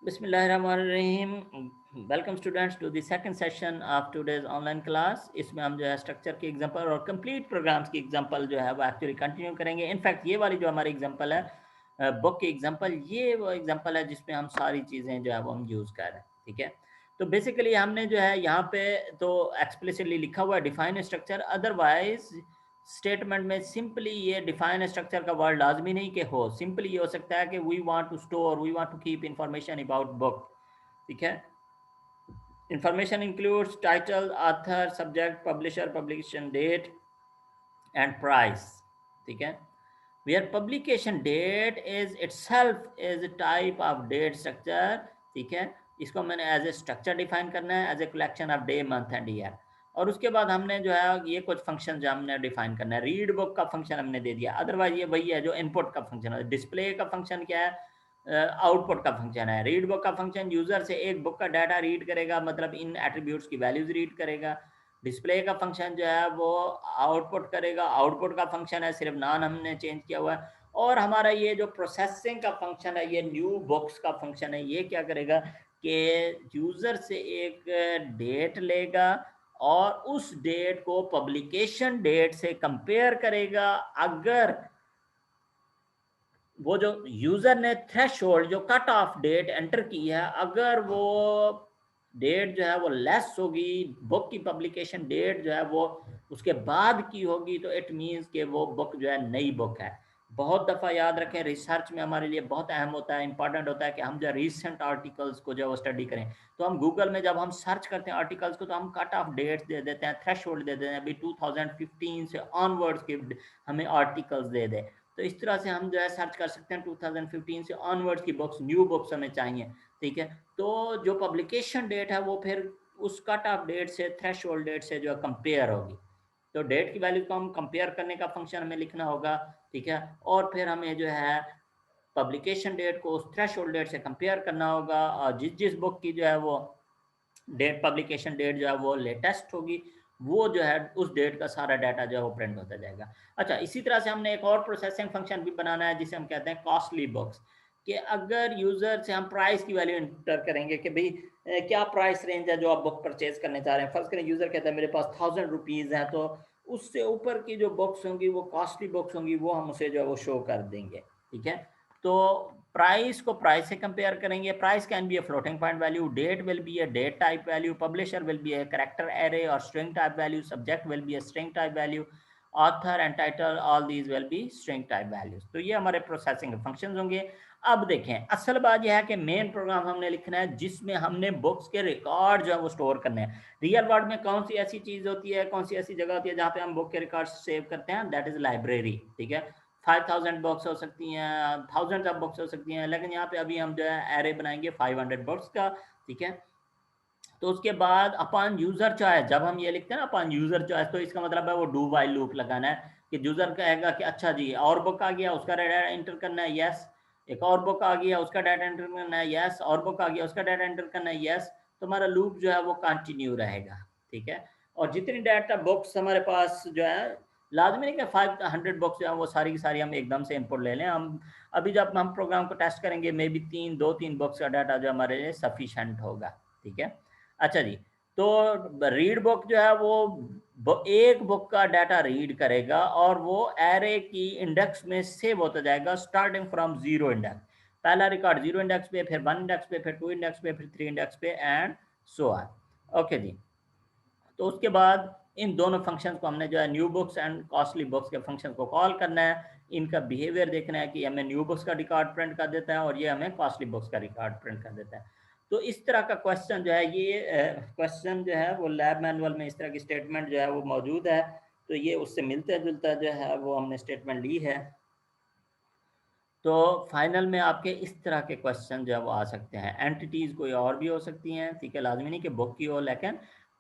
बिस्मिल्लाहिर्रहमानिर्रहीम। Welcome students to the second session of today's online class. इसमें हम जो है स्ट्रक्चर की एग्जांपल और कंप्लीट प्रोग्राम्स की एग्जांपल जो है वो एक्चुअली कंटिन्यू करेंगे। इनफैक्ट ये वाली जो हमारी एग्जांपल है बुक की एग्जांपल, ये वो एग्जांपल है जिसमें हम सारी चीज़ें जो है वो हम यूज़ कर रहे हैं। ठीक है, तो बेसिकली हमने जो है यहाँ पे तो एक्सप्लिसिटली लिखा हुआ है डिफाइन स्ट्रक्चर। अदरवाइज स्टेटमेंट में सिंपली ये डिफाइन स्ट्रक्चर का वर्ड लाजमी नहीं कि हो, सिंपली ये हो सकता है कि we want to store, we want to keep information about book. ठीक है, information includes title, author, subject, publisher, publication date and price. ठीक है, where publication date is itself is type of date structure. ठीक है, इसको मैंने as a structure define करना है, as a collection of day, month and year. और उसके बाद हमने जो है ये कुछ फंक्शन जो हमने डिफाइन करना है। रीड बुक का फंक्शन हमने दे दिया, अदरवाइज ये वही है जो इनपुट का फंक्शन है। डिस्प्ले का फंक्शन क्या है, आउटपुट का फंक्शन है। रीड बुक का फंक्शन यूजर से एक बुक का डाटा रीड करेगा, मतलब इन एट्रीब्यूट्स की वैल्यूज रीड करेगा। डिस्प्ले का फंक्शन जो है वो आउटपुट करेगा, आउटपुट का फंक्शन है, सिर्फ नाम हमने चेंज किया हुआ है। और हमारा ये जो प्रोसेसिंग का फंक्शन है, ये न्यू बुक्स का फंक्शन है, ये क्या करेगा कि यूजर से एक डेट लेगा और उस डेट को पब्लिकेशन डेट से कंपेयर करेगा। अगर वो जो यूजर ने थ्रेशोल्ड जो कट ऑफ डेट एंटर की है, अगर वो डेट जो है वो लेस होगी, बुक की पब्लिकेशन डेट जो है वो उसके बाद की होगी, तो इट मीन्स कि वो बुक जो है नई बुक है। बहुत दफ़ा याद रखें, रिसर्च में हमारे लिए बहुत अहम होता है, इंपॉर्टेंट होता है कि हम जो रिसेंट आर्टिकल्स को जो स्टडी करें। तो हम गूगल में जब हम सर्च करते हैं आर्टिकल्स को, तो हम कट ऑफ डेट्स दे देते हैं, थ्रेशोल्ड दे देते हैं, अभी 2015 से ऑनवर्ड्स के हमें आर्टिकल्स दे दे। तो इस तरह से हम जो है सर्च कर सकते हैं 2015 से ऑनवर्ड्स की बुक्स, न्यू बुक्स हमें चाहिए। ठीक है, तो जो पब्लिकेशन डेट है वो फिर उस कट ऑफ डेट से, थ्रेशोल्ड डेट से जो है कंपेयर होगी। तो डेट की वैल्यू को हम कंपेयर करने का फंक्शन हमें लिखना होगा। ठीक है, और फिर हमें जो है पब्लिकेशन डेट को उस थ्रेशोल्ड डेट से कंपेयर करना होगा, और जिस जिस बुक की जो है वो डेट, पब्लिकेशन डेट जो है वो लेटेस्ट होगी, वो जो है उस डेट का सारा डाटा जो है वो प्रिंट होता जाएगा। अच्छा, इसी तरह से हमने एक और प्रोसेसिंग फंक्शन भी बनाना है जिसे हम कहते हैं कॉस्टली बुक्स। कि अगर यूजर से हम प्राइस की वैल्यू इंटर करेंगे कि भाई क्या प्राइस रेंज है जो आप बुक परचेज करने चाह रहे हैं। फर्स्ट करें यूजर कहता है मेरे पास 1000 रुपीज़ है, तो उससे ऊपर की जो बुक्स होंगी वो कॉस्टली बुक्स होंगी, वो हम उसे जो है वो शो कर देंगे। ठीक है, तो प्राइस को प्राइस से कंपेयर करेंगे। Price can be a floating point value, date will be a date type value, publisher will be a character array और string type value, subject will be a string type value, author and title all these will be string type values. तो ये हमारे processing functions होंगे। अब देखें, असल बात यह है कि मेन प्रोग्राम हमने लिखना है जिसमें हमने बुक्स के रिकॉर्ड जो है वो स्टोर करने हैं। रियल वर्ल्ड में कौन सी ऐसी चीज होती है, कौन सी ऐसी जगह होती है जहाँ पे हम बुक के रिकॉर्ड सेव करते हैं? That is library. ठीक है, 5000 बुक्स हो सकती हैं, थाउजेंड ऑफ बुक्स हो सकती हैं, लेकिन यहाँ पे अभी हम जो है एरे बनाएंगे 500 बुक्स का। ठीक है, तो उसके बाद अपॉन यूजर चॉइस, जब हम ये लिखते हैं ना अपॉन यूजर चॉइस, तो इसका मतलब है वो डू वाइल लूप लगाना है कि यूजर कहेगा कि अच्छा जी और बुक आ गया, उसका डाटा एंटर करना है, यस। एक और बुक आ गया, उसका डाटा एंटर करना है, यस। और बुक आ गया, उसका डाटा एंटर करना है, यस। तो हमारा लूप जो है वो कंटिन्यू रहेगा। ठीक है, और जितनी डाटा बुक्स हमारे पास जो है, लाजमी नहीं कि 500 बुक्स जो है वो सारी की सारी हम एकदम से इनपुट ले लें। हम अभी जब हम प्रोग्राम को टेस्ट करेंगे, मे बी 3 बुक्स का डाटा जो हमारे लिए सफिशेंट होगा। ठीक है, अच्छा जी, तो रीड बुक जो है वो एक बुक का डाटा रीड करेगा और वो एरे की इंडेक्स में सेव होता जाएगा, स्टार्टिंग फ्रॉम जीरो इंडेक्स। पहला रिकॉर्ड जीरो इंडेक्स पे, फिर 1 इंडेक्स पे, फिर 2 इंडेक्स पे, फिर 3 इंडेक्स पे एंड सो ऑन। ओके जी, तो उसके बाद इन दोनों फंक्शंस को हमने जो है new books and costly books के फंक्शन को कॉल करना है। इनका बिहेवियर देखना है कि हमें न्यू बुक्स का रिकॉर्ड प्रिंट कर देता है और ये हमें कॉस्टली बुक्स का रिकॉर्ड प्रिंट कर देता है। तो इस तरह का क्वेश्चन जो है, ये क्वेश्चन जो है वो लैब मैनुअल में इस तरह की स्टेटमेंट जो है वो मौजूद है। तो ये उससे मिलता जुलता जो है वो हमने स्टेटमेंट ली है। तो फाइनल में आपके इस तरह के क्वेश्चन जो है वो आ सकते हैं। एंटिटीज़ कोई और भी हो सकती हैं, ठीक है, लाजमी नहीं कि बुक की हो, लेकिन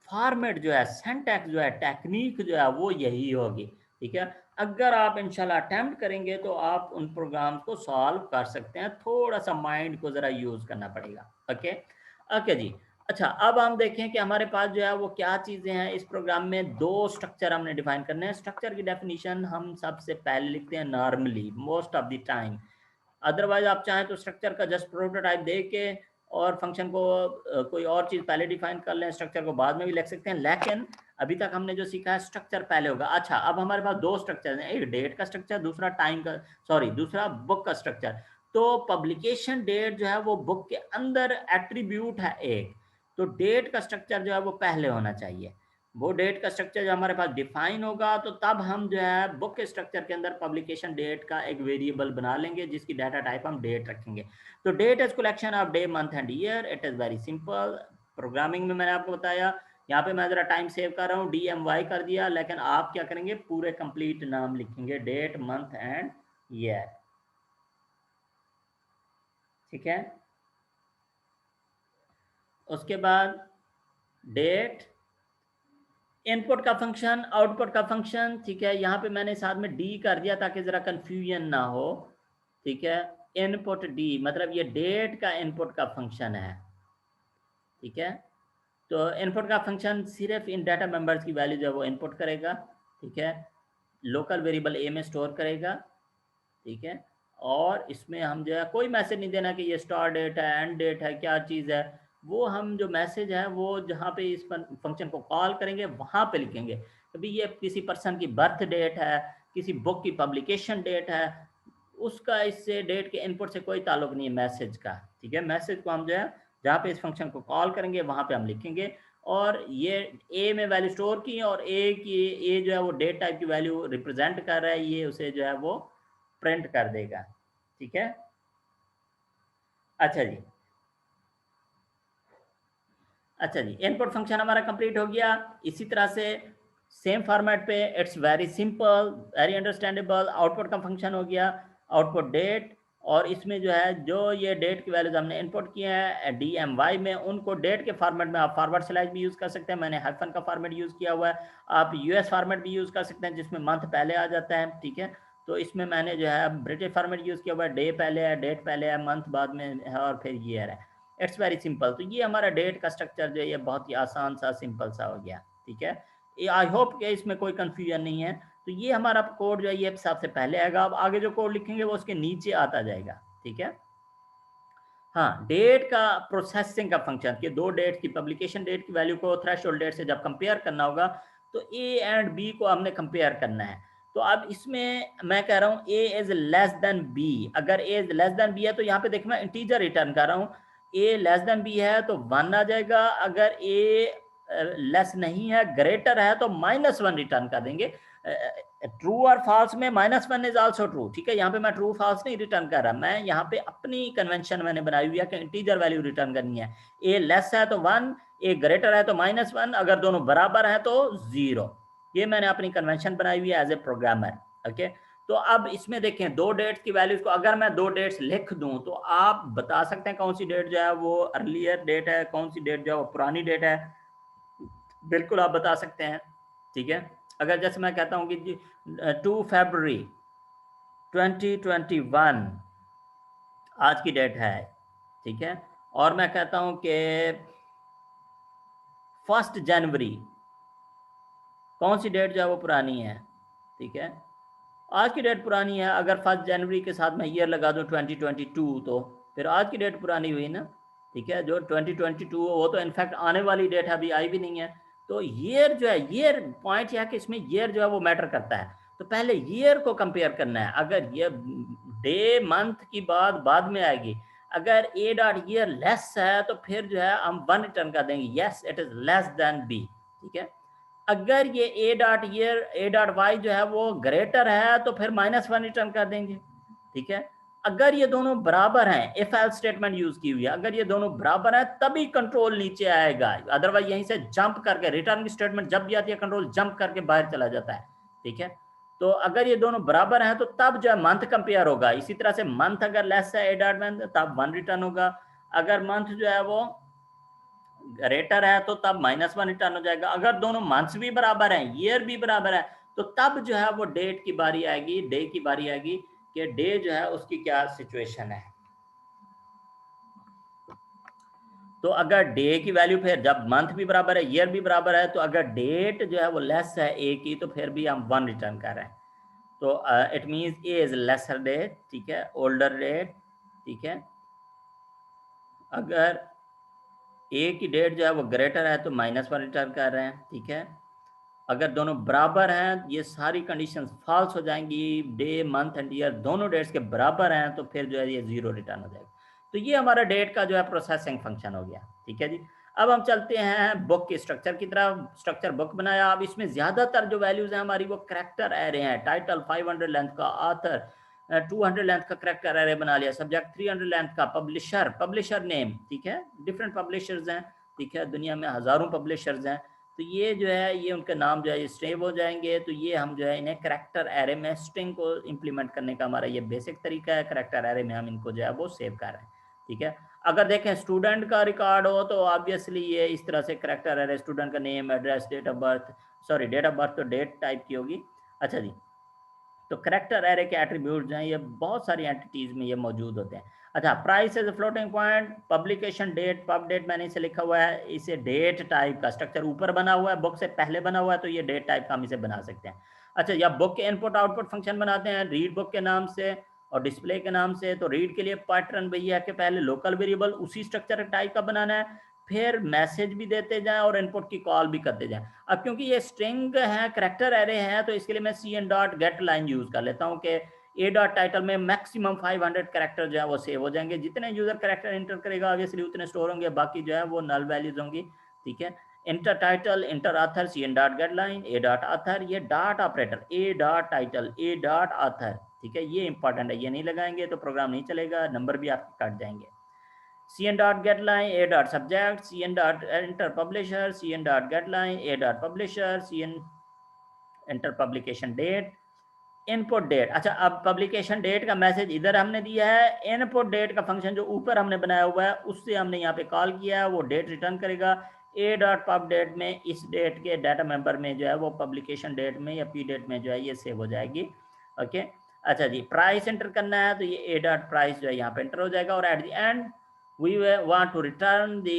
फॉर्मेट जो है, सिंटैक्स जो है, टेक्निक जो है वो यही होगी। ठीक है, अगर आप इंशाल्लाह अटेम्प्ट करेंगे तो आप उन प्रोग्राम्स को सॉल्व कर सकते हैं, थोड़ा सा माइंड को ज़रा यूज़ करना पड़ेगा। ओके ओके जी। अच्छा, अब हम देखें कि हमारे पास जो है वो क्या चीज़ें हैं इस प्रोग्राम में। दो स्ट्रक्चर हमने डिफाइन करने हैं। स्ट्रक्चर की डेफिनेशन हम सबसे पहले लिखते हैं normally, most of the time. Otherwise आप चाहें तो स्ट्रक्चर का जस्ट प्रोटोटाइप दे के और फंक्शन को कोई और चीज़ पहले डिफाइन कर लें, स्ट्रक्चर को बाद में भी लिख सकते हैं, लेकिन अभी तक हमने जो सीखा है स्ट्रक्चर पहले होगा। अच्छा, अब हमारे पास दो स्ट्रक्चर हैं, एक डेट का स्ट्रक्चर, दूसरा टाइम का, सॉरी दूसरा बुक का स्ट्रक्चर। तो पब्लिकेशन डेट जो है वो बुक के अंदर एट्रीब्यूट है एक, तो डेट का स्ट्रक्चर जो है वो पहले होना चाहिए। वो डेट का स्ट्रक्चर जो हमारे पास डिफाइन होगा तो तब हम जो है बुक के स्ट्रक्चर के अंदर पब्लिकेशन डेट का एक वेरिएबल बना लेंगे जिसकी डाटा टाइप हम डेट रखेंगे। तो date is collection of day, month and year. It is very simple. Programming में मैंने आपको बताया, यहाँ पे मैं ज़रा टाइम सेव कर रहा हूँ, DMY कर दिया, लेकिन आप क्या करेंगे, पूरे कंप्लीट नाम लिखेंगे, डेट, मंथ एंड ईयर। ठीक है, उसके बाद डेट, इनपुट का फंक्शन, आउटपुट का फंक्शन। ठीक है, यहाँ पे मैंने साथ में डी कर दिया ताकि ज़रा कंफ्यूजन ना हो। ठीक है, इनपुट डी मतलब ये डेट का इनपुट का फंक्शन है। ठीक है, तो इनपुट का फंक्शन सिर्फ इन डाटा मेंबर्स की वैल्यू जो है वो इनपुट करेगा। ठीक है, लोकल वेरिएबल ए में स्टोर करेगा। ठीक है, और इसमें हम जो है कोई मैसेज नहीं देना कि ये स्टार डेट है, एंड डेट है, क्या चीज़ है। वो हम जो मैसेज है वो जहाँ पे इस फंक्शन को कॉल करेंगे वहाँ पे लिखेंगे। कभी ये किसी पर्सन की बर्थ डेट है, किसी बुक की पब्लिकेशन डेट है, उसका इससे डेट के इनपुट से कोई ताल्लुक नहीं है मैसेज का। ठीक है, मैसेज को हम जो है जहाँ पे इस फंक्शन को कॉल करेंगे वहाँ पे हम लिखेंगे, और ये ए में वैल्यू स्टोर की, और ए जो है वो डेट टाइप की वैल्यू रिप्रेजेंट कर रहा है, ये उसे जो है वो प्रिंट कर देगा। ठीक है, अच्छा जी, अच्छा जी, इनपुट फंक्शन हमारा कंप्लीट हो गया। इसी तरह से सेम फॉर्मेट पे, it's very simple, very understandable. Output का फंक्शन हो गया, आउटपुट डेट, और इसमें जो है जो ये डेट की वैल्यूज हमने इनपुट किए हैं DMY में, उनको डेट के फॉर्मेट में आप फॉरवर्ड स्लैश भी यूज़ कर सकते हैं, मैंने हाइफन का फॉर्मेट यूज़ किया हुआ है। आप US फॉर्मेट भी यूज़ कर सकते हैं जिसमें मंथ पहले आ जाता है। ठीक है, तो इसमें मैंने जो है ब्रिटिश फॉर्मेट यूज़ किया हुआ है, डे पहले है, डेट पहले है, मंथ बाद में है, और फिर ईयर है। It's very simple. तो ये हमारा डेट का स्ट्रक्चर जो है ये बहुत ही आसान सा, सिंपल सा हो गया। ठीक है, ये आई होप कि इसमें कोई कंफ्यूजन नहीं है। तो ये हमारा कोड जो है ये सबसे पहले आएगा, अब आगे जो कोड लिखेंगे वो उसके नीचे आता जाएगा। ठीक है, हाँ, डेट का प्रोसेसिंग का फंक्शन कि दो डेट की, पब्लिकेशन डेट की वैल्यू को थ्रेशोल्ड डेट से जब कंपेयर करना होगा तो ए एंड बी को हमने कंपेयर करना है। तो अब इसमें मैं कह रहा हूँ ए इज लेस देन बी। अगर ए इज लेस देन बी है तो यहाँ पे देखिए मैं इंटीजर रिटर्न कर रहा हूँ, ए लेस देन बी है तो 1 आ जाएगा, अगर ए लेस नहीं है, ग्रेटर है, तो -1 रिटर्न कर देंगे। ट्रू और फॉल्स में -1 इज आल्सो ट्रू। ठीक है, यहाँ पे मैं ट्रू फॉल्स नहीं रिटर्न कर रहा, मैं यहाँ पे अपनी कन्वेंशन मैंने बनाई हुई है कि इंटीजर वैल्यू रिटर्न करनी है। ए लेस है तो 1, ए ग्रेटर है तो -1, अगर दोनों बराबर है तो 0। ये मैंने अपनी कन्वेंशन बनाई हुई है एज ए प्रोग्रामर। ओके, तो अब इसमें देखें दो डेट्स की वैल्यूज को अगर मैं दो डेट्स लिख दूं तो आप बता सकते हैं कौन सी डेट जो है वो अर्लियर डेट है, कौन सी डेट जो है वो पुरानी डेट है। बिल्कुल आप बता सकते हैं। ठीक है, अगर जैसे मैं कहता हूँ कि 2 फरवरी 2021 आज की डेट है। ठीक है, और मैं कहता हूँ कि 1 जनवरी, कौन सी डेट जो है वो पुरानी है। ठीक है, आज की डेट पुरानी है। अगर 1 जनवरी के साथ मैं ईयर लगा दूँ 2022 तो फिर आज की डेट पुरानी हुई ना। ठीक है, जो 2022 वो तो इनफैक्ट आने वाली डेट है, अभी आई भी नहीं है। तो ईयर जो है, ईयर पॉइंट यह है कि इसमें ईयर जो है वो मैटर करता है। तो पहले ईयर को कंपेयर करना है, अगर ये डे मंथ की बात बाद में आएगी। अगर ए डॉट ईयर लेस है तो फिर जो है हम 1 रिटर्न कर देंगे, yes it is less than B. ठीक है, अगर ये A dot year, A dot Y जो है वो ग्रेटर है तो फिर -1 रिटर्न कर देंगे। ठीक है, अगर ये दोनों बराबर हैं, इफ एल्स स्टेटमेंट यूज की हुई है, अगर ये दोनों बराबर हैं तभी कंट्रोल नीचे आएगा, अदरवाइज यहीं से जंप करके, रिटर्न की स्टेटमेंट जब भी आती है कंट्रोल जंप करके बाहर चला जाता है। ठीक है, तो अगर ये दोनों बराबर हैं तो तब जो है मंथ कंपेयर होगा। इसी तरह से मंथ अगर लेस है ए डॉट मंथ तब 1 रिटर्न होगा, अगर मंथ जो है वो ग्रेटर है तो तब -1 रिटर्न हो जाएगा। अगर दोनों मंथ्स भी बराबर हैं, ईयर भी बराबर है, तो तब जो है वो डेट की बारी आएगी, डे की बारी आएगी कि डे जो है उसकी क्या सिचुएशन है। तो अगर डे की वैल्यू, फिर जब मंथ भी बराबर है, ईयर भी बराबर है, तो अगर डेट जो है वो लेस है ए की तो फिर भी हम 1 रिटर्न कर रहे हैं। तो it means A is lesser date. ठीक है, ओल्डर डेट। ठीक है, अगर ए की डेट जो है वो ग्रेटर है तो -1 रिटर्न कर रहे हैं, ठीक है। अगर दोनों बराबर हैं, ये सारी कंडीशंस फॉल्स हो जाएंगी, डे मंथ एंड ईयर दोनों डेट्स के बराबर हैं, तो फिर जो है ये 0 रिटर्न हो जाएगा। तो ये हमारा डेट का जो है प्रोसेसिंग फंक्शन हो गया, ठीक है जी। अब हम चलते हैं बुक के स्ट्रक्चर की तरफ। स्ट्रक्चर बुक बनाया। अब इसमें ज़्यादातर जो वैल्यूज हैं हमारी वो करेक्टर एरे हैं। टाइटल 500 लेंथ का, ऑथर 200 लेंथ का करेक्टर एरे बना लिया, सब्जेक्ट 300 लेंथ का, पब्लिशर नेम, ठीक है, डिफरेंट पब्लिशर्स हैं, ठीक है, दुनिया में हज़ारों पब्लिशर्स हैं। तो ये जो है ये उनके नाम जो है ये सेव हो जाएंगे। तो ये हम जो है इन्हें करेक्टर एरे में स्ट्रिंग को इंप्लीमेंट करने का हमारा ये बेसिक तरीका है। करेक्टर एरे में हम इनको जो है वो सेव कर रहे हैं, ठीक है। अगर देखें स्टूडेंट का रिकॉर्ड हो तो ऑब्वियसली ये इस तरह से करेक्टर एरे, स्टूडेंट का name, address, date of birth, sorry date of birth तो डेट टाइप की होगी। अच्छा जी, तो करेक्टर एरे के एट्रीब्यूट जो हैं ये बहुत सारी एंटिटीज में ये मौजूद होते हैं। अच्छा, price as floating point, publication date, pub date मैंने इसे लिखा हुआ है, इसे डेट टाइप का स्ट्रक्चर ऊपर बना हुआ है, बुक से पहले बना हुआ है, तो ये डेट टाइप का हम इसे बना सकते हैं। अच्छा, या बुक के इनपुट आउटपुट फंक्शन बनाते हैं, रीड बुक के नाम से और डिस्प्ले के नाम से। तो रीड के लिए पैटर्न भैया कि पहले लोकल वेरिएबल उसी स्ट्रक्चर टाइप का बनाना है, फिर मैसेज भी देते जाएं और इनपुट की कॉल भी करते जाएं। अब क्योंकि ये स्ट्रिंग है, करेक्टर एरे है, तो इसके लिए मैं cn dot get line use कर लेता हूँ कि ए डॉट टाइटल में मैक्सिमम 500 करेक्टर जो है वो सेव हो जाएंगे। जितने यूजर करेक्टर इंटर करेगा ऑब्वियसली उतने स्टोर होंगे, बाकी जो है वो नल वैल्यूज होंगी, ठीक है। Enter title, enter author, cn dot get line, a dot author, ये dot operator, a dot title, a dot author, ठीक है, ये इंपॉर्टेंट है, ये नहीं लगाएंगे तो प्रोग्राम नहीं चलेगा, नंबर भी आपके कट जाएंगे। cn dot getLine, a dot subject, cn dot enter publisher, cn dot getLine, a dot publisher, cn enter publication date, input date. अच्छा, अब पब्लिकेशन डेट का मैसेज इधर हमने दिया है, इनपुट डेट का फंक्शन जो ऊपर हमने बनाया हुआ है उससे हमने यहाँ पे कॉल किया है, वो डेट रिटर्न करेगा। ए डॉट पब डेट में इस डेट के डाटा मेंबर में जो है वो पब्लिकेशन डेट में या पी डेट में जो है ये सेव हो जाएगी, ओके। अच्छा जी, प्राइस एंटर करना है तो ये ए डॉट प्राइस जो है यहाँ पे एंटर हो जाएगा, और at the end we want to return the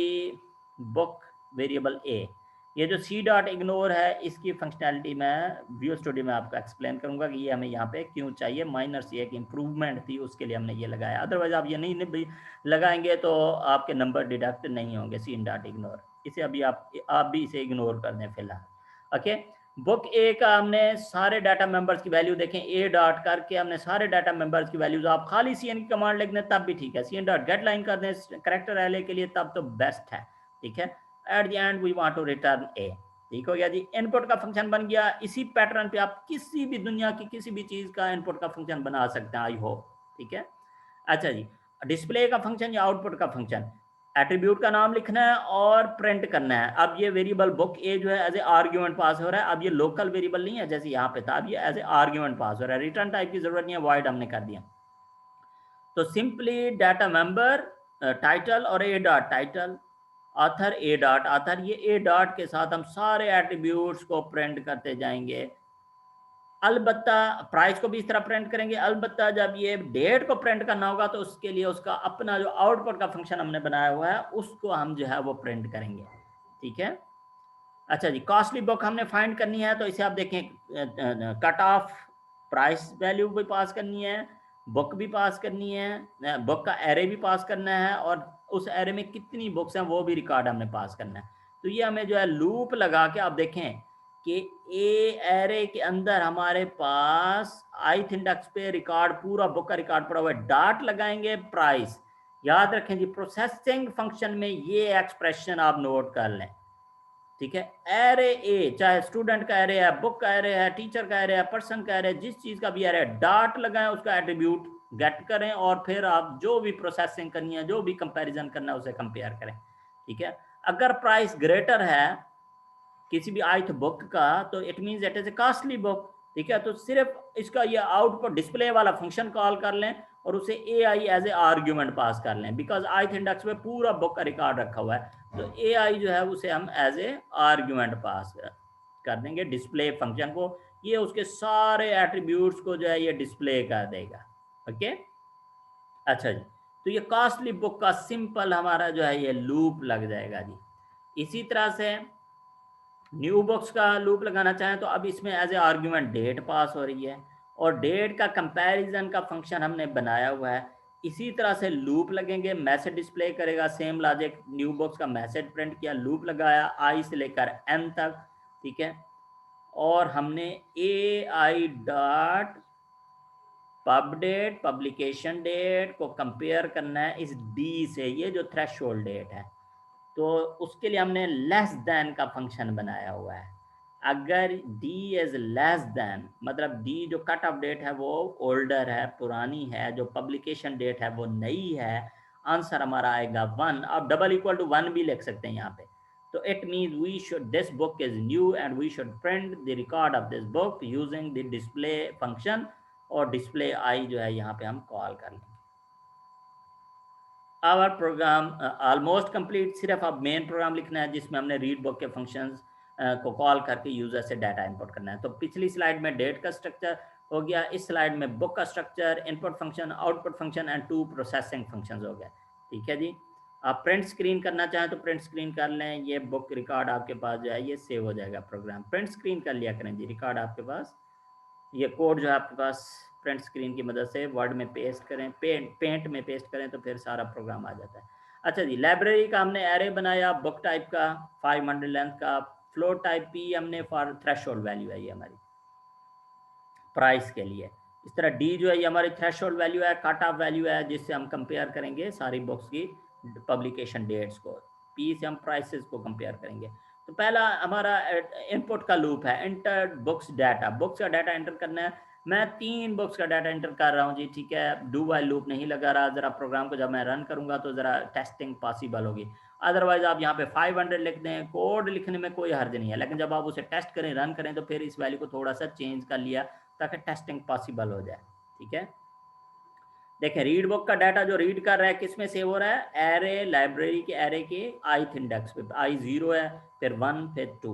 book variable a. ये जो सी डॉट इग्नोर है इसकी फंक्शनैलिटी मैं विजुअल स्टूडियो में आपको एक्सप्लेन करूंगा कि ये हमें यहाँ पे क्यों चाहिए। माइनर सी एक इम्प्रूवमेंट थी, उसके लिए हमने ये लगाया, अदरवाइज आप ये नहीं लगाएंगे तो आपके नंबर डिडक्ट नहीं होंगे। सी डॉट इग्नोर, इसे अभी आप भी इसे इग्नोर कर दें फिलहाल, ओके। बुक ए का हमने सारे डाटा मेंबर्स की वैल्यू देखें, ए डॉट करके हमने सारे डाटा मेंबर्स की वैल्यूज, आप खाली सी एन की कमांड लिख दें तब भी ठीक है, C N dot get line कर दें करेक्टर एले के लिए तब तो बेस्ट है, ठीक है। At the end we want to return a, ठीक हो गया जी। इनपुट का फंक्शन बन गया। इसी पैटर्न पे आप किसी भी दुनिया की किसी भी चीज का इनपुट का फंक्शन बना सकते हैं, आई होप, ठीक है। अच्छा जी, डिस्प्ले का फंक्शन या आउटपुट का फंक्शन, एट्रीब्यूट का नाम लिखना है और प्रिंट करना है। अब ये वेरिएबल बुक ए जो है एज ए आर्ग्यूमेंट पास हो रहा है। अब ये लोकल वेरिएबल नहीं है जैसे यहाँ पे था, अब ये एज ए आर्ग्यूमेंट पास हो रहा है। रिटर्न टाइप की जरूरत नहीं है, वॉइड हमने कर दिया। तो सिंपली डाटा मेंबर टाइटल और ए डॉट टाइटल, ऑथर ए डॉट ऑथर, ये ए डॉट के साथ हम सारे एट्रीब्यूट्स को प्रिंट करते जाएंगे। अलबत्ता प्राइस को भी इस तरह प्रिंट करेंगे। अलबत्ता जब ये डेट को प्रिंट करना होगा तो उसके लिए उसका अपना जो आउटपुट का फंक्शन हमने बनाया हुआ है उसको हम जो है वो प्रिंट करेंगे, ठीक है। अच्छा जी, कॉस्टली बुक हमने फाइंड करनी है तो इसे आप देखें, कट ऑफ प्राइस वैल्यू भी पास करनी है, बुक भी पास करनी है, बुक का एरे भी पास करना है, और उस एरे में कितनी बुक्स हैं वो भी रिकॉर्ड हमने पास करना है। तो ये हमें जो है लूप लगा के आप देखें कि ए एरे के अंदर हमारे पास ith इंडेक्स पे रिकॉर्ड, पूरा बुक का रिकॉर्ड पड़ा हुआ है। डॉट लगाएंगे प्राइस, याद रखें जी प्रोसेसिंग फंक्शन में ये एक्सप्रेशन आप नोट कर लें, ठीक है। एरे ए चाहे स्टूडेंट का एरे है, बुक का एरे है, टीचर का एरे है, पर्सन का एरे, जिस चीज का भी एरे है, डॉट लगाएं, उसका एट्रीब्यूट गेट करें और फिर आप जो भी प्रोसेसिंग करनी है, जो भी कंपैरिजन करना है उसे कंपेयर करें, ठीक है। अगर प्राइस ग्रेटर है किसी भी ith बुक का तो it means it is a costly book, ठीक है। तो सिर्फ इसका ये आउटपुट डिस्प्ले वाला फंक्शन कॉल कर लें और उसे ए I as a argument pass कर लें, बिकॉज ith इंडेक्स में पूरा बुक का रिकॉर्ड रखा हुआ है। तो ए आई जो है उसे हम एज ए आर्ग्यूमेंट पास कर देंगे डिस्प्ले फंक्शन को, ये उसके सारे एट्रीब्यूट्स को जो है ये डिस्प्ले कर देगा, ओके। अच्छा जी, तो ये कॉस्टली बुक का सिंपल हमारा जो है ये लूप लग जाएगा जी। इसी तरह से न्यू बुक्स का लूप लगाना चाहें तो अब इसमें एज ए आर्ग्यूमेंट डेट पास हो रही है और डेट का कंपैरिजन का फंक्शन हमने बनाया हुआ है। इसी तरह से लूप लगेंगे, मैसेज डिस्प्ले करेगा, सेम लॉजिक, न्यू बॉक्स का मैसेज प्रिंट किया, लूप लगाया आई से लेकर एन तक, ठीक है। और हमने a i dot pub date, publication date को कंपेयर करना है इस डी से, ये जो थ्रेशोल्ड डेट है, तो उसके लिए हमने लेस देन का फंक्शन बनाया हुआ है। अगर d इज लेस देन, मतलब d जो कट ऑफ डेट है वो ओल्डर है, पुरानी है, जो पब्लिकेशन डेट है वो नई है, आंसर हमारा आएगा 1। अब डबल इक्वल टू 1 भी लिख सकते हैं यहाँ पे। तो it means we should, this book is new and we should print the record of this book using the display function, और डिस्प्ले आई जो है यहाँ पे हम कॉल कर लेंगे। आवर प्रोग्राम ऑलमोस्ट कंप्लीट, सिर्फ अब मेन प्रोग्राम लिखना है जिसमें हमने रीड बुक के फंक्शंस को कॉल करके यूजर से डाटा इनपुट करना है। तो पिछली स्लाइड में डेट का स्ट्रक्चर हो गया, इस स्लाइड में बुक का structure, input function, output function and 2 processing functions हो गए, ठीक है जी। आप प्रिंट स्क्रीन करना चाहें तो प्रिंट स्क्रीन कर लें, ये बुक रिकॉर्ड आपके पास जो है ये सेव हो जाएगा प्रोग्राम, प्रिंट स्क्रीन कर लिया करें जी, रिकॉर्ड आपके पास, ये कोड जो है आपके पास प्रिंट स्क्रीन की मदद से वर्ड में पेस्ट करें, पेंट में पेस्ट करें तो फिर सारा प्रोग्राम आ जाता है। अच्छा जी, लाइब्रेरी का हमने एरे बनाया, बुक टाइप का 500 लेंथ का, फ्लोट टाइप पी हमने फॉर थ्रेशोल्ड वैल्यू है ये हमारी प्राइस के लिए। इस तरह डी जो है ये हमारी थ्रेशोल्ड वैल्यू है, कट ऑफ वैल्यू है, जिससे हम कंपेयर करेंगे सारी बुक्स की पब्लिकेशन डेट्स को, पी से हम प्राइसेस को कंपेयर करेंगे। तो पहला हमारा इनपुट का लूप है, इंटर बुक्स डाटा, बुक्स का डाटा एंटर करना है। मैं 3 बुक्स का डाटा एंटर कर रहा हूँ जी, ठीक है, डू वाइल लूप नहीं लगा रहा, ज़रा प्रोग्राम को जब मैं रन करूँगा तो ज़रा टेस्टिंग पॉसिबल होगी। अदरवाइज आप यहाँ पे 500 लिख दें, कोड लिखने में कोई हर्ज नहीं है, लेकिन जब आप उसे टेस्ट करें, रन करें, तो फिर इस वैल्यू को थोड़ा सा चेंज कर लिया ताकि टेस्टिंग पॉसिबल हो जाए, ठीक है। देखें, रीड बुक का डाटा जो रीड कर रहा है किस में सेव हो रहा है, एरे, लाइब्रेरी के एरे के ith इंडेक्स पे, आई 0 है, फिर 1, फिर 2,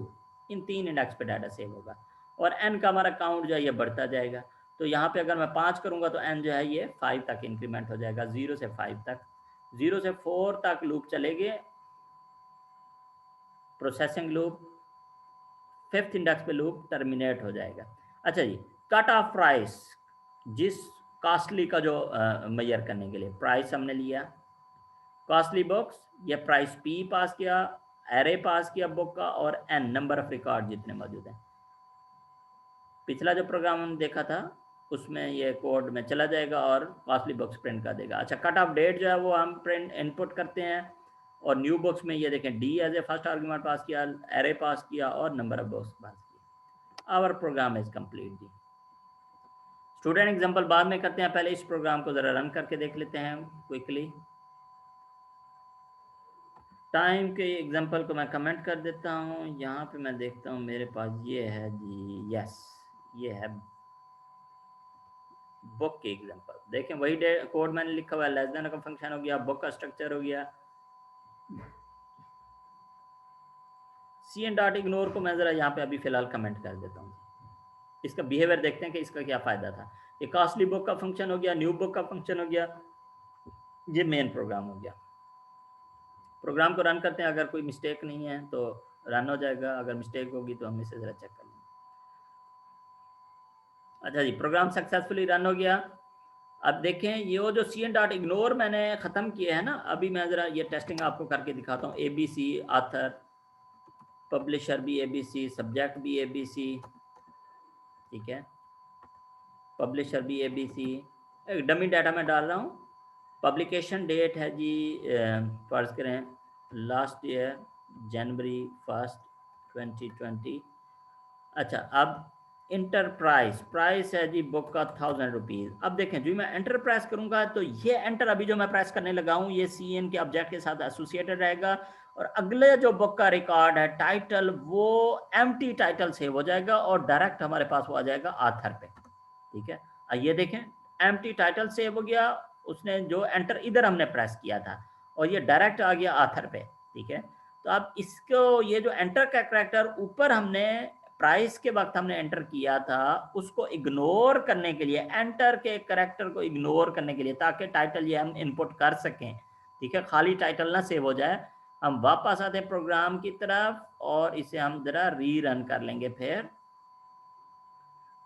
इन 3 इंडेक्स पे डाटा सेव होगा। और एन का हमारा काउंट जो है ये बढ़ता जाएगा। तो यहाँ पे अगर मैं 5 करूँगा तो एन जो है ये 5 तक इंक्रीमेंट हो जाएगा, 0 से 5 तक, 0 से 4 तक लूप चलेंगे, प्रोसेसिंग लूप, 5th इंडेक्स पे लूप टर्मिनेट हो जाएगा। अच्छा जी, कट ऑफ प्राइस, जिस कॉस्टली का जो मेजर करने के लिए प्राइस हमने लिया, कॉस्टली बुक्स, ये प्राइस पी पास किया, एरे पास किया बुक का, और एन नंबर ऑफ रिकॉर्ड जितने मौजूद हैं। पिछला जो प्रोग्राम हमने देखा था उसमें ये कोड में चला जाएगा और कॉस्टली बुक्स प्रिंट कर देगा। अच्छा, कट ऑफ डेट जो है वो हम प्रिंट इनपुट करते हैं, और न्यू बुक्स में ये देखें d as a first argument pass किया, एरे पास किया और नंबर ऑफ बुक्स पास किया। आवर प्रोग्राम इज कंप्लीट जी। स्टूडेंट एग्जांपल बाद में करते हैं, पहले इस प्रोग्राम को ज़रा रन करके देख लेते हैं क्विकली। टाइम के एग्जांपल को मैं कमेंट कर देता हूँ, यहाँ पे मैं देखता हूँ मेरे पास ये है जी, यस, ये है बुक के एग्जांपल। देखें, वही कोड मैंने लिखा हुआ है, लेस देन का फंक्शन हो गया, बुक का स्ट्रक्चर हो गया। सी एन डॉट इग्नोर को मैं ज़रा यहाँ पे अभी फ़िलहाल कमेंट कर देता हूँ, इसका बिहेवियर देखते हैं कि इसका क्या फ़ायदा था। ये कॉस्टली बुक का फंक्शन हो गया, न्यू बुक का फंक्शन हो गया, ये मेन प्रोग्राम हो गया। प्रोग्राम को रन करते हैं, अगर कोई मिस्टेक नहीं है तो रन हो जाएगा, अगर मिस्टेक होगी तो हम इसे ज़रा चेक कर लेंगे। अच्छा जी, प्रोग्राम सक्सेसफुली रन हो गया। अब देखें, ये जो सी एन डॉट इग्नोर मैंने ख़त्म किया है ना, अभी मैं ज़रा ये टेस्टिंग आपको करके दिखाता हूँ। ABC, ऑथर, पब्लिशर भी ABC, सब्जेक्ट भी ABC, ठीक है, पब्लिशर भी ABC, एक डमी डाटा में डाल रहा हूँ। पब्लिकेशन डेट है जी, फर्ज करें लास्ट ईयर जनवरी 1, 2020। अच्छा, अब इंटरप्राइज प्राइस है जी बुक का 1000 रुपीज़। अब देखें, जो मैं एंटर प्रेस करूंगा तो ये एंटर अभी जो मैं प्रेस करने लगा हूँ ये CN के ऑब्जेक्ट के साथ एसोसिएटेड रहेगा, और अगले जो बुक का रिकॉर्ड है टाइटल, वो एम्प्टी टाइटल सेव हो जाएगा और डायरेक्ट हमारे पास वो आ जाएगा आथर पे, ठीक है। ये देखें, एम्प्टी टाइटल सेव हो गया, उसने जो एंटर इधर हमने प्रेस किया था, और ये डायरेक्ट आ गया आथर पे, ठीक है। तो अब इसको, ये जो एंटर का करैक्टर ऊपर हमने प्राइस के वक्त हमने एंटर किया था, उसको इग्नोर करने के लिए, एंटर के करैक्टर को इग्नोर करने के लिए, ताकि टाइटल ये हम इनपुट कर सकें, ठीक है, खाली टाइटल ना सेव हो जाए। हम वापस आते हैं प्रोग्राम की तरफ और इसे हम जरा री रन कर लेंगे फिर,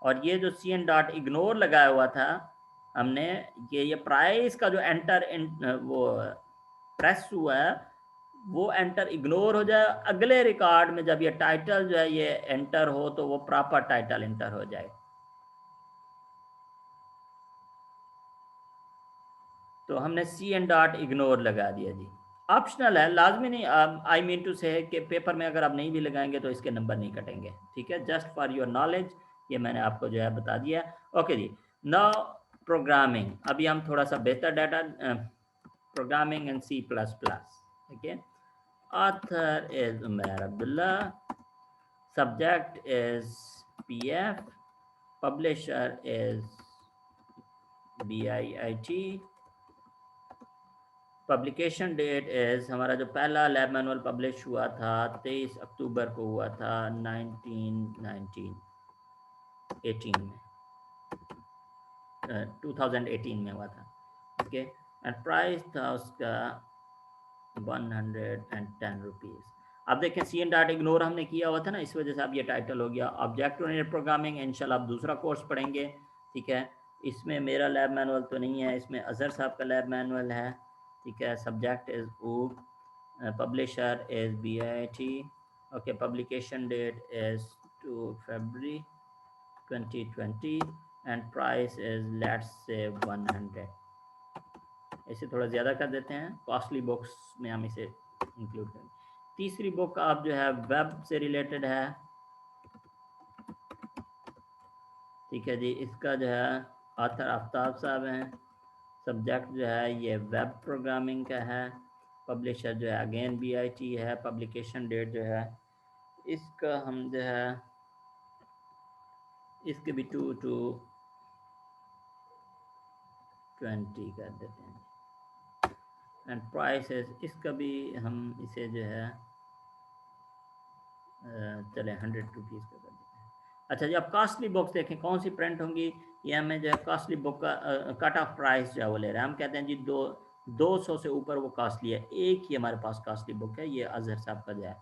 और ये जो CN डॉट इग्नोर लगाया हुआ था हमने ये प्राइस का जो एंटर वो प्रेस हुआ है वो एंटर इग्नोर हो जाए, अगले रिकॉर्ड में जब ये टाइटल जो है ये एंटर हो तो वो प्रॉपर टाइटल एंटर हो जाए। तो हमने सी एन डॉट इग्नोर लगा दिया जी, ऑप्शनल है, लाजमी नहीं। आई मीन टू से कि पेपर में अगर आप नहीं भी लगाएंगे तो इसके नंबर नहीं कटेंगे, ठीक है, जस्ट फॉर योर नॉलेज ये मैंने आपको जो है बता दिया। ओके जी, नाउ प्रोग्रामिंग, अभी हम थोड़ा सा बेहतर data, programming in C plus plus. Okay, author is Umar Abdullah, subject is PF, publisher is BIIT, publication date is, हमारा जो पहला लैब मैनुअल पब्लिश हुआ था 23 अक्टूबर को हुआ था 2018 में, 2018 में हुआ था। ओके, एंड प्राइस था उसका 110 रुपीज़। अब देखें सी एन डॉट इग्नोर हमने किया हुआ था ना, इस वजह से अब ये टाइटल हो गया। ऑब्जेक्ट ओरिएंटेड प्रोग्रामिंग इंशाल्लाह आप दूसरा कोर्स पढ़ेंगे, ठीक है, इसमें मेरा लैब मैनुअल तो नहीं है, इसमें अजहर साहब का लैब मैनुअल है, ठीक है। सब्जेक्ट इज़ ऊब, publisher is BIT, okay, publication date is 2 February 2020 and price is let's say 100। इसे थोड़ा ज़्यादा कर देते हैं, कॉस्टली बुक्स में हम इसे इंक्लूड करेंगे। तीसरी बुक आप जो है वेब से रिलेटेड है, ठीक है जी, इसका जो है ऑथर आफ्ताब साहब हैं, सब्जेक्ट जो है ये वेब प्रोग्रामिंग का है, पब्लिशर जो है अगेन BIT है, पब्लिकेशन डेट जो है इसका हम जो है इसके भी 2/20 कर देते हैं, एंड प्राइस इसका भी हम इसे जो है चले 100 रुपीज़ का कर देते हैं। अच्छा जी, अब कॉस्टली बुक्स देखें कौन सी प्रिंट होंगी, ये हमें जो है कॉस्टली बुक का कट ऑफ प्राइस जो है वो ले रहे हैं। हम कहते हैं जी 200 से ऊपर वो कॉस्टली है। एक ही हमारे पास कॉस्टली बुक है, ये अजहर साहब का जो है,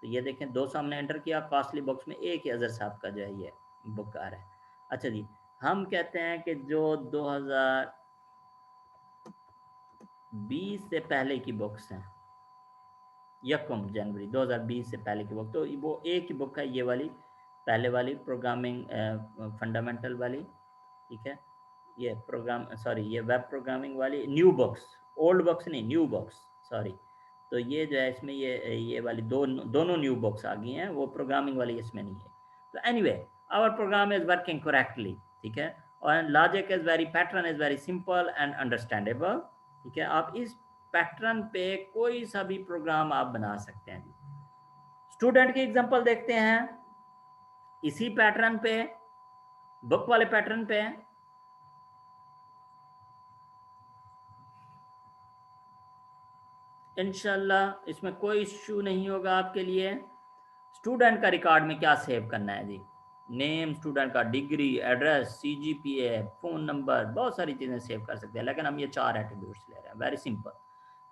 तो ये देखें 200 हमने एंटर किया, कॉस्टली बुक्स में एक ही अजहर साहब का जो है ये बुक आ रहा है। अच्छा जी, हम कहते हैं कि जो 2020 से पहले की बुक्स हैं, 1 जनवरी 2020 से पहले की बुक, तो वो एक ही बुक है, ये वाली पहले वाली प्रोग्रामिंग फंडामेंटल वाली, ठीक है, ये प्रोग्राम सॉरी ये वेब प्रोग्रामिंग वाली न्यू बुक्स, ओल्ड बुक्स नहीं न्यू बुक्स, सॉरी। तो ये जो है इसमें ये वाली दोनों न्यू बुक्स आ गई हैं, वो प्रोग्रामिंग वाली इसमें नहीं है। तो anyway our program is working correctly, ठीक है, और logic is very, pattern is very simple and understandable, ठीक है। आप इस पैटर्न पे कोई सा भी प्रोग्राम आप बना सकते हैं। स्टूडेंट की एग्जांपल देखते हैं, इसी पैटर्न पे, बुक वाले पैटर्न पे, इंशाल्लाह इसमें कोई इश्यू नहीं होगा आपके लिए। स्टूडेंट का रिकॉर्ड में क्या सेव करना है जी, नेम स्टूडेंट का, degree, address, CGPA, phone number, बहुत सारी चीज़ें सेव कर सकते हैं, लेकिन हम ये 4 एट्रीब्यूट्स ले रहे हैं, very simple.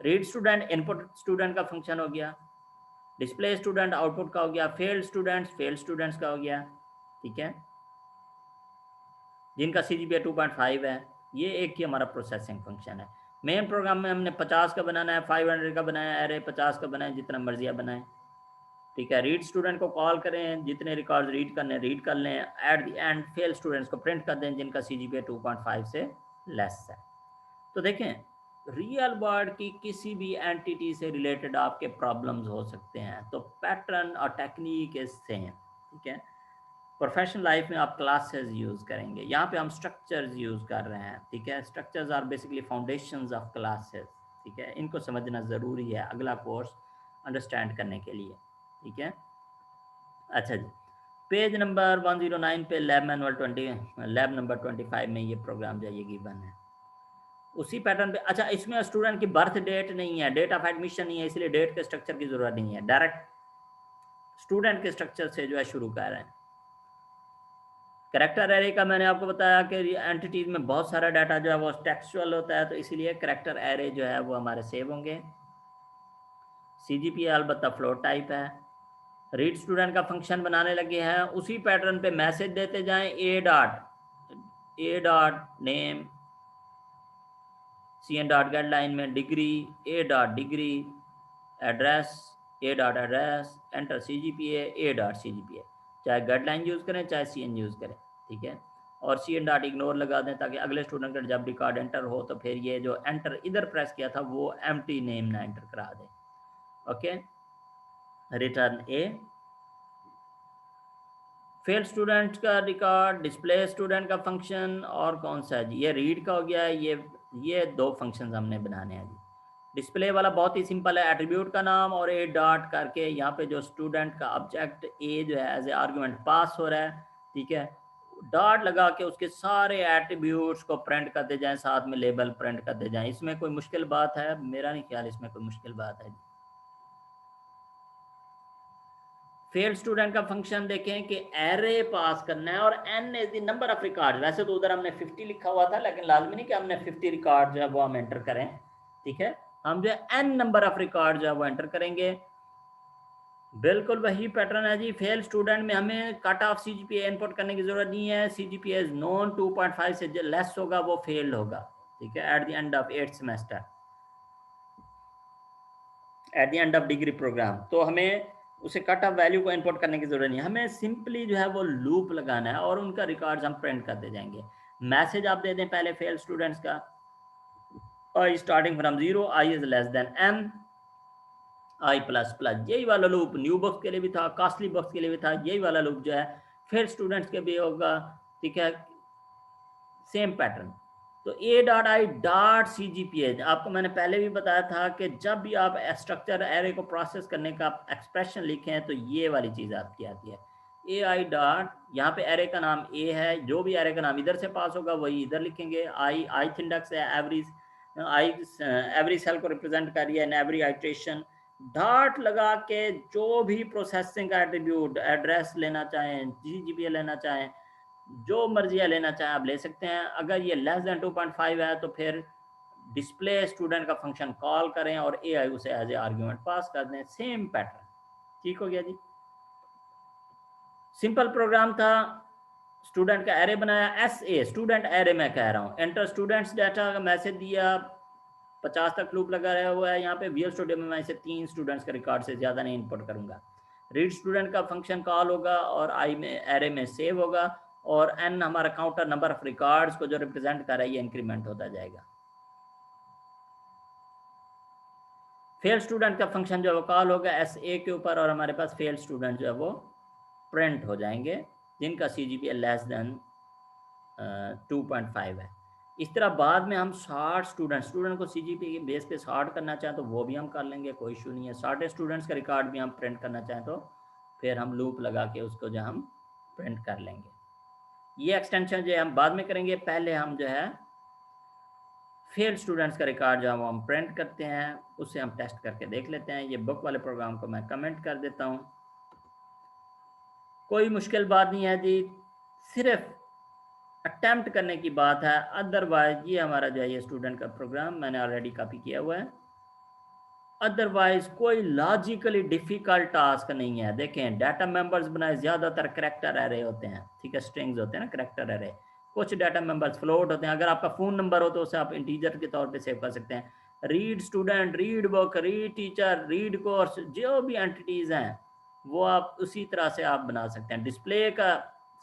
Read student input student का फंक्शन हो गया, डिस्प्ले स्टूडेंट आउटपुट का हो गया, फेल्ड स्टूडेंट्स का हो गया, ठीक है, जिनका CGPA 2.5 है, ये एक ही हमारा प्रोसेसिंग फंक्शन है। मेन प्रोग्राम में हमने 50 का बनाना है, 500 का बनाया, एरे 50 का बनाए, जितना मर्जी आप बनाएं, ठीक है। रीड स्टूडेंट को कॉल करें, जितने रिकॉर्ड रीड करने रीड कर लें, eight the and fail students को प्रिंट कर दें जिनका CGPA 2.5 से लेस है। तो देखें रियल वर्ल्ड की किसी भी एंटिटी से रिलेटेड आपके प्रॉब्लम्स हो सकते हैं, तो पैटर्न और टेक्निक इज सेम, ठीक है। प्रोफेशनल लाइफ में आप क्लासेस यूज़ करेंगे, यहाँ पे हम स्ट्रक्चर्स यूज़ कर रहे हैं, ठीक है। Structures are basically foundations of classes, ठीक है, इनको समझना ज़रूरी है अगला कोर्स अंडरस्टैंड करने के लिए, ठीक है। अच्छा जी, पेज नंबर 109 पे लैब मैनुअल 20 लैब नंबर 25 में ये प्रोग्राम जो ये गिवन है उसी पैटर्न पे। अच्छा, इसमें स्टूडेंट की बर्थ डेट नहीं है, डेट ऑफ एडमिशन नहीं है, इसलिए डेट के स्ट्रक्चर की जरूरत नहीं है, डायरेक्ट स्टूडेंट के स्ट्रक्चर से जो है शुरू कर रहे हैं। कैरेक्टर एरे का मैंने आपको बताया कि एंटिटीज में बहुत सारा डाटा जो है वो टेक्सचुअल होता है, तो इसीलिए कैरेक्टर एरे जो है वो हमारे सेव होंगे। CGPA अलबत्ता फ्लोट टाइप है। रीड स्टूडेंट का फंक्शन बनाने लगे हैं, उसी पैटर्न पे मैसेज देते जाएं, a dot name CN dot getline में degree a dot degree address a dot address enter CGPA a dot CGPA, चाहे गाइडलाइन यूज़ करें चाहे CN यूज़ करें, ठीक है। और CN डॉट इग्नोर लगा दें ताकि अगले स्टूडेंट का जब रिकॉर्ड एंटर हो तो फिर ये जो एंटर इधर प्रेस किया था वो एम्प्टी नेम ना एंटर करा दे। ओके, रिटर्न ए। फेल स्टूडेंट का रिकॉर्ड, डिस्प्ले स्टूडेंट का फंक्शन और कौन सा है जी, ये रीड का हो गया। ये दो फंक्शंस हमने बनाने हैं जी। डिस्प्ले वाला बहुत ही सिंपल है, एट्रीब्यूट का नाम और ए डॉट करके यहाँ पे जो स्टूडेंट का ऑब्जेक्ट ए जो है एज ए आर्गुमेंट पास हो रहा है, ठीक है, डॉट लगा के उसके सारे एट्रीब्यूट्स को प्रिंट करते जाएं, साथ में लेबल प्रिंट करते जाएं। इसमें कोई मुश्किल बात है? मेरा नहीं ख्याल इसमें कोई मुश्किल बात है। फेल्ड स्टूडेंट का फंक्शन देखें कि एरे पास करना है और n is the number of record. वैसे तो उधर हमने 50 लिखा हुआ था, लेकिन लाजमी नहीं कि हमने 50 रिकॉर्ड जो है वो हम एंटर करें, ठीक है। हम जो है n नंबर ऑफ रिकॉर्ड जो है वो एंटर करेंगे। बिल्कुल वही पैटर्न है जी। फेल स्टूडेंट में हमें कट ऑफ CGPA इनपुट करने की जरूरत नहीं है। CGPA इज नॉन 2.5 से जो लेस होगा वो फेल्ड होगा, ठीक है, at the end of 8th semester, at the end of degree program. तो हमें उसे कट ऑफ वैल्यू को इनपुट करने की जरूरत नहीं है, हमें सिंपली जो है वो लूप लगाना है और उनका रिकॉर्ड्स हम प्रिंट करते जाएंगे। मैसेज आप दे दें पहले फेल स्टूडेंट्स का, i starting from 0, i is less than m, i plus plus. यही वाला लूप न्यू बॉक्स के लिए भी था, कॉस्टली बॉक्स के लिए भी था, यही वाला लूप जो है फेल स्टूडेंट्स के भी होगा, ठीक है, सेम पैटर्न। तो ए डॉट आई डॉट CGPA, आपको मैंने पहले भी बताया था कि जब भी आप स्ट्रक्चर एरे को प्रोसेस करने का एक्सप्रेशन लिखें तो ये वाली चीज़ आपकी आती है। ए आई डॉट, यहाँ पे एरे का नाम ए है, जो भी एरे का नाम इधर से पास होगा वही इधर लिखेंगे। आई इंडेक्स है, एवरी सेल को रिप्रेजेंट कर रही है, एवरी आइट्रेशन। डॉट लगा के जो भी प्रोसेसिंग का एट्रीब्यूट, एड्रेस लेना चाहें, CGPA लेना चाहें, जो मर्जी लेना चाहें आप ले सकते हैं। अगर ये लेस देन 2.5 है तो फिर डिस्प्ले स्टूडेंट का फंक्शन कॉल करें और AI उसे एज ए आर्ग्यूमेंट पास कर दें। सेम पैटर्न, ठीक हो गया जी। सिंपल प्रोग्राम था। स्टूडेंट का एरे बनाया, SA स्टूडेंट एरे मैं कह रहा हूँ, एंटर स्टूडेंट्स डाटा का मैसेज दिया, 50 तक लूप लगा रहा हुआ है। यहाँ पे VS स्टूडियो में मैं इसे 3 स्टूडेंट्स का रिकॉर्ड से ज़्यादा नहीं इनपुट करूँगा। रीड स्टूडेंट का फंक्शन कॉल होगा और आई में एरे में सेव होगा और n हमारा काउंटर नंबर ऑफ रिकॉर्ड्स को जो रिप्रेजेंट कर रहा है ये इंक्रीमेंट होता जाएगा। फेल स्टूडेंट का फंक्शन जो है वो कॉल होगा SA के ऊपर और हमारे पास फेल स्टूडेंट जो है वो प्रिंट हो जाएंगे जिनका CGPA लेस देन 2.5 है। इस तरह बाद में हम 60 स्टूडेंट को CGPA के बेस पे सॉर्ट करना चाहें तो वो भी हम कर लेंगे, कोई इशू नहीं है। 60 स्टूडेंट्स का रिकॉर्ड भी हम प्रिंट करना चाहें तो फिर हम लूप लगा के उसको जो हम प्रिंट कर लेंगे। ये एक्सटेंशन जो है हम बाद में करेंगे, पहले हम जो है फेल स्टूडेंट्स का रिकॉर्ड जो है वो हम प्रिंट करते हैं, उससे हम टेस्ट करके देख लेते हैं। ये बुक वाले प्रोग्राम को मैं कमेंट कर देता हूँ, कोई मुश्किल बात नहीं है जी, सिर्फ अटेम्प्ट करने की बात है। अदरवाइज ये हमारा जो है ये स्टूडेंट का प्रोग्राम मैंने ऑलरेडी कॉपी किया हुआ है। अदरवाइज कोई लॉजिकली डिफिकल्ट टास्क नहीं है। देखें डाटा मेंबर्स बनाए, ज़्यादातर करैक्टर एरे होते हैं, ठीक है, स्ट्रिंग्स होते हैं ना करैक्टर एरे। कुछ डाटा मेंबर्स फ्लोट होते हैं। अगर आपका फ़ोन नंबर हो तो उसे आप इंटीजर के तौर पे सेव कर सकते हैं। Read student, read book, read teacher, read course, जो भी एंटिटीज़ हैं वो आप उसी तरह से आप बना सकते हैं। डिस्प्ले का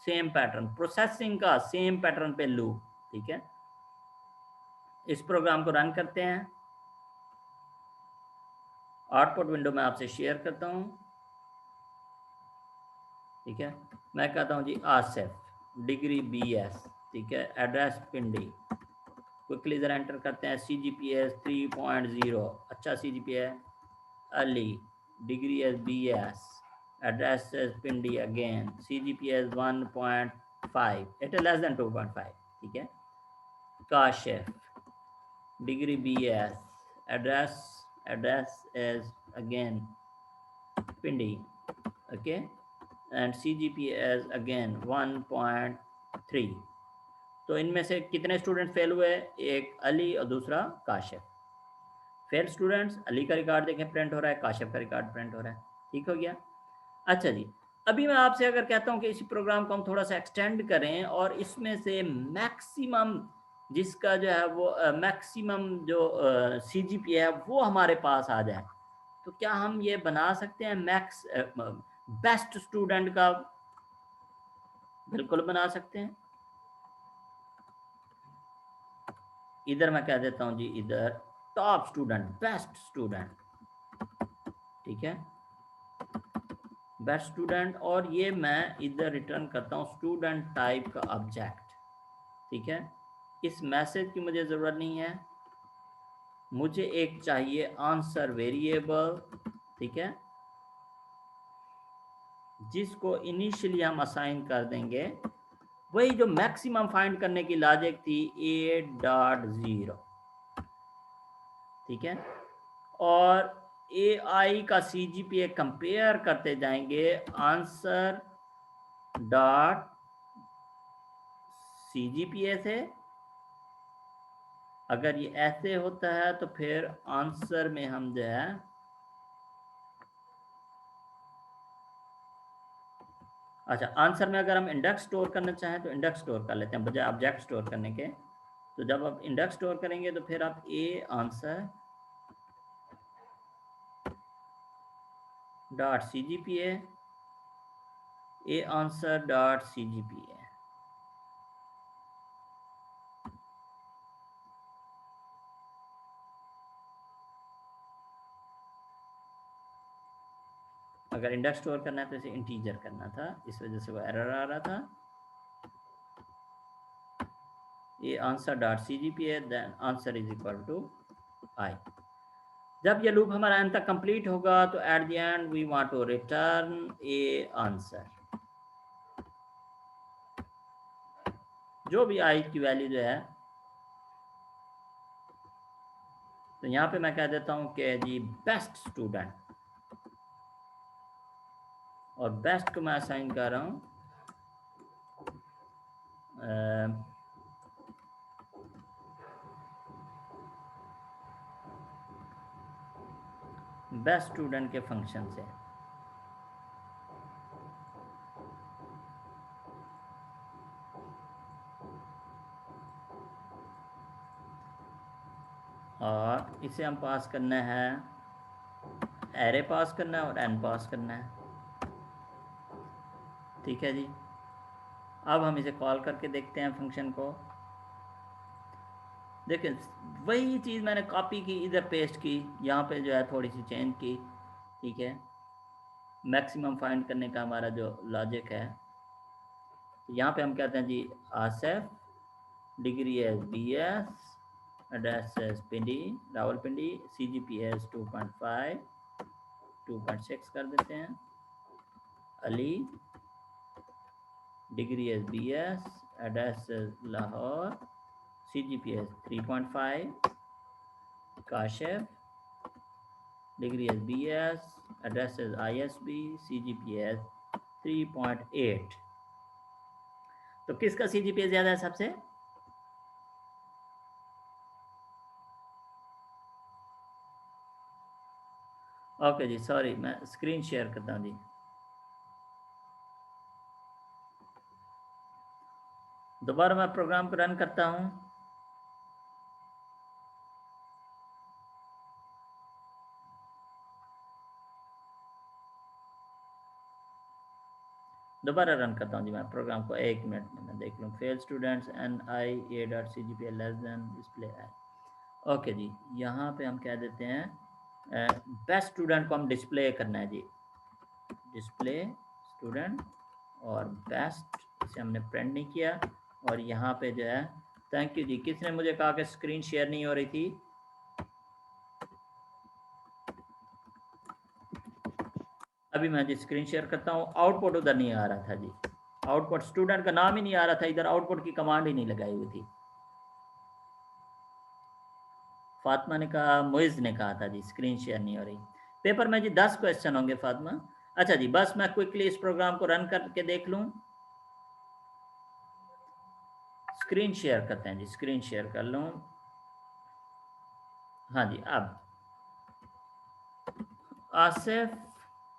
सेम पैटर्न, प्रोसेसिंग का सेम पैटर्न पे लूप, ठीक है। इस प्रोग्राम को रन करते हैं, आउटपुट विंडो में आपसे शेयर करता हूँ, ठीक है। मैं कहता हूँ जी आसिफ डिग्री BS, ठीक है, एड्रेस पिंडी, क्विकली ज़रा एंटर करते हैं। CGPA 3.0, अच्छा CGPA है। Ali degree BS, address Pindi again, CGPA 1.5, it is less then 2.5, ठीक है। Kashif degree BS, address is again Pindi, okay, and CGPA is again 1.3। तो इनमें से कितने स्टूडेंट फेल हुए? एक अली और दूसरा काशिफ। फेल स्टूडेंट्स, अली का रिकॉर्ड देखें प्रिंट हो रहा है, काशिफ का रिकॉर्ड प्रिंट हो रहा है, ठीक हो गया। अच्छा जी, अभी मैं आपसे अगर कहता हूं कि इसी प्रोग्राम को हम थोड़ा सा एक्सटेंड करें और इसमें से मैक्सिमम जिसका जो है वो मैक्सिमम जो CGPA है वो हमारे पास आ जाए, तो क्या हम ये बना सकते हैं मैक्स बेस्ट स्टूडेंट का? बिल्कुल बना सकते हैं। इधर मैं कह देता हूं जी, इधर टॉप स्टूडेंट, बेस्ट स्टूडेंट, ठीक है, बेस्ट स्टूडेंट। और ये मैं इधर रिटर्न करता हूं स्टूडेंट टाइप का ऑब्जेक्ट, ठीक है। इस मैसेज की मुझे ज़रूरत नहीं है, मुझे एक चाहिए आंसर वेरिएबल, ठीक है, जिसको इनिशियली हम असाइन कर देंगे वही जो मैक्सिमम फाइंड करने की लॉजिक थी 8.0, ठीक है। और AI का CGPA कंपेयर करते जाएंगे आंसर डॉट CGPA से। अगर ये ऐसे होता है तो फिर आंसर में हम जो है अच्छा, आंसर में अगर हम इंडेक्स स्टोर करना चाहें तो इंडेक्स स्टोर कर लेते हैं बजाय ऑब्जेक्ट स्टोर करने के। तो जब आप इंडेक्स स्टोर करेंगे तो फिर आप answer dot CGPA, answer dot CGPA, अगर इंडेक्स स्टोर करना है तो इसे इंटीजर करना था, इस वजह से वो एरर आ रहा था। Answer dot CGPA then answer is equal to I। जब ये लूप हमारा एंड तक कंप्लीट होगा तो at the end we want to return answer, जो भी I की वैल्यू जो है। तो यहाँ पे मैं कह देता हूँ कि जी बेस्ट स्टूडेंट, और बेस्ट को मैं असाइन कर रहा हूँ बेस्ट स्टूडेंट के फंक्शन से। और इसे हम पास करना है, एरे पास करना है और एन पास करना है, ठीक है जी। अब हम इसे कॉल करके देखते हैं फंक्शन को। देखिए वही चीज़ मैंने कॉपी की, इधर पेस्ट की, यहाँ पे जो है थोड़ी सी चेंज की, ठीक है। मैक्सिमम फाइंड करने का हमारा जो लॉजिक है, तो यहाँ पे हम कहते हैं ji Asif, degree as BS, address as Pindi, Rawalpindi, CGPA 2.5, 2.6 कर देते हैं। Ali, degree as BS, address Lahore, CGPA 3.5। Kashif, degree as BS, address ISB, CGPA 3.8। तो किसका CGPA ज़्यादा है सबसे? ओके जी, सॉरी, मैं स्क्रीन शेयर करता हूँ जी। दोबारा मैं प्रोग्राम को रन करता हूँ। दोबारा रन करता हूँ जी मैं प्रोग्राम को, 1 मिनट में मैं देख लूँ। Fail students NI A.CGPA less than display है। ओके जी, यहाँ पे हम कह देते हैं बेस्ट स्टूडेंट को हम डिस्प्ले करना है जी, डिस्प्ले स्टूडेंट, और बेस्ट इसे हमने प्रिंट नहीं किया। और यहाँ पे जो है, थैंक यू जी, किसने मुझे कहा कि स्क्रीन शेयर नहीं हो रही थी? अभी मैं जी स्क्रीन शेयर करता हूँ। आउटपुट उधर नहीं आ रहा था जी, आउटपुट स्टूडेंट का नाम ही नहीं आ रहा था इधर, आउटपुट की कमांड ही नहीं लगाई हुई थी। फातिमा ने कहा, मोइज ने कहा था जी स्क्रीन शेयर नहीं हो रही। पेपर में जी 10 क्वेश्चन होंगे फातिमा। अच्छा जी, बस मैं क्विकली इस प्रोग्राम को रन करके देख लूँ। स्क्रीन शेयर करते हैं जी, स्क्रीन शेयर कर लूँ। हाँ जी, अब Asif,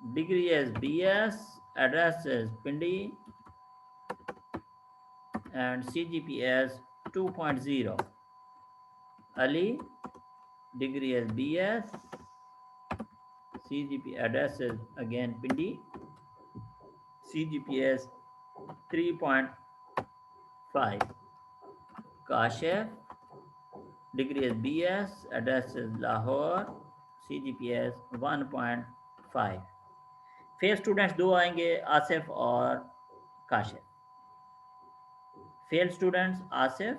degree as BS, address as Pindi, and CGPA 2.0। Ali, degree as BS, CGP address is again Pindi, CGPS 3.5. Kashif, degree is BS, address is Lahore, CGPS 1.5. Fail students दो आएंगे, आसिफ और Kashif. Fail students Asif,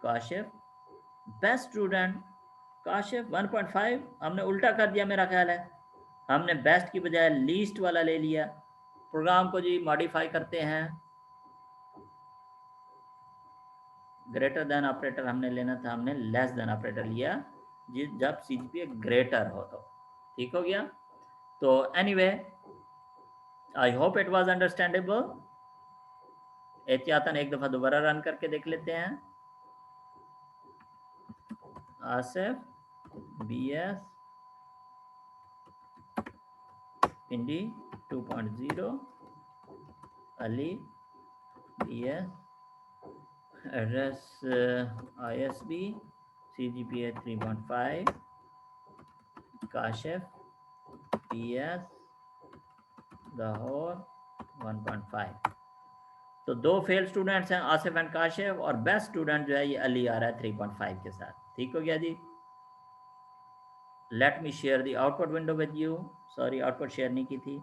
Kashif. Best student Kashif 1.5। हमने उल्टा कर दिया मेरा ख्याल है, हमने बेस्ट की बजाय लीस्ट वाला ले लिया। प्रोग्राम को जी मॉडिफाई करते हैं, ग्रेटर देन ऑपरेटर हमने लेना था, हमने लेस देन ऑपरेटर लिया जी जब सीजीपीए ग्रेटर हो तो। ठीक हो गया। तो anyway I hope it was understandable. एहतियातन एक दफ़ा दोबारा रन करके देख लेते हैं। आसिफ BS पिंडी 2.0, Ali BS address ISB CGPA 3.5, Kashif BS Lahore 1.5। तो दो फेल स्टूडेंट्स हैं, आसिफ एंड काशिफ, और बेस्ट स्टूडेंट जो है ये अली आ रहा है 3.5 के साथ। ठीक हो गया जी। Let me share the output window with you. Sorry output share नहीं की थी।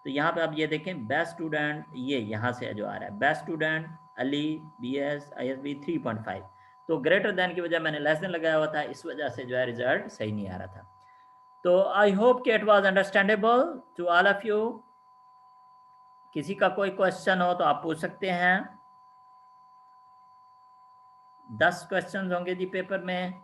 तो यहाँ पे आप ये देखें बेस्ट स्टूडेंट, ये यहाँ से जो आ रहा है best student Ali BS ISB 3.5। तो ग्रेटर देन की वजह मैंने लेस देन लगाया हुआ था, इस वजह से जो है रिजल्ट सही नहीं आ रहा था। तो आई होप कि it was understandable to all of you. किसी का कोई क्वेश्चन हो तो आप पूछ सकते हैं। 10 क्वेश्चन होंगे जी पेपर में,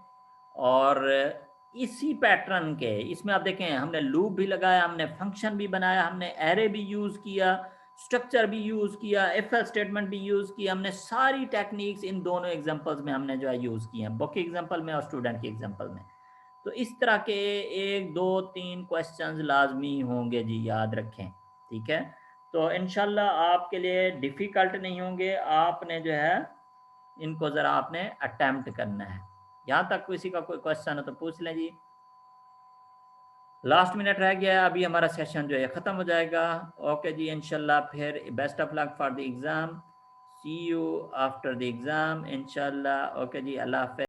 और इसी पैटर्न के इसमें आप देखें हमने लूप भी लगाया, हमने फंक्शन भी बनाया, हमने एरे भी यूज़ किया, स्ट्रक्चर भी यूज़ किया, इफ एल्स स्टेटमेंट भी यूज़ किया। हमने सारी टेक्निक्स इन दोनों एग्जांपल्स में हमने जो है यूज़ की हैं, बुक के एग्जांपल में और स्टूडेंट के एग्जांपल में। तो इस तरह के 1 2 3 क्वेश्चंस लाजमी होंगे जी, याद रखें। ठीक है, तो इंशाल्लाह आपके लिए डिफ़िकल्ट नहीं होंगे। आपने जो है इनको ज़रा आपने अटेम्प्ट करना है। यहाँ तक किसी का कोई क्वेश्चन हो तो पूछ लें जी। लास्ट मिनट रह गया है, अभी हमारा सेशन जो है ख़त्म हो जाएगा। ओके जी, इंशाल्लाह फिर best of luck for the exam. See you after the exam इंशाल्लाह। ओके जी, अल्लाह हाफ़िज़।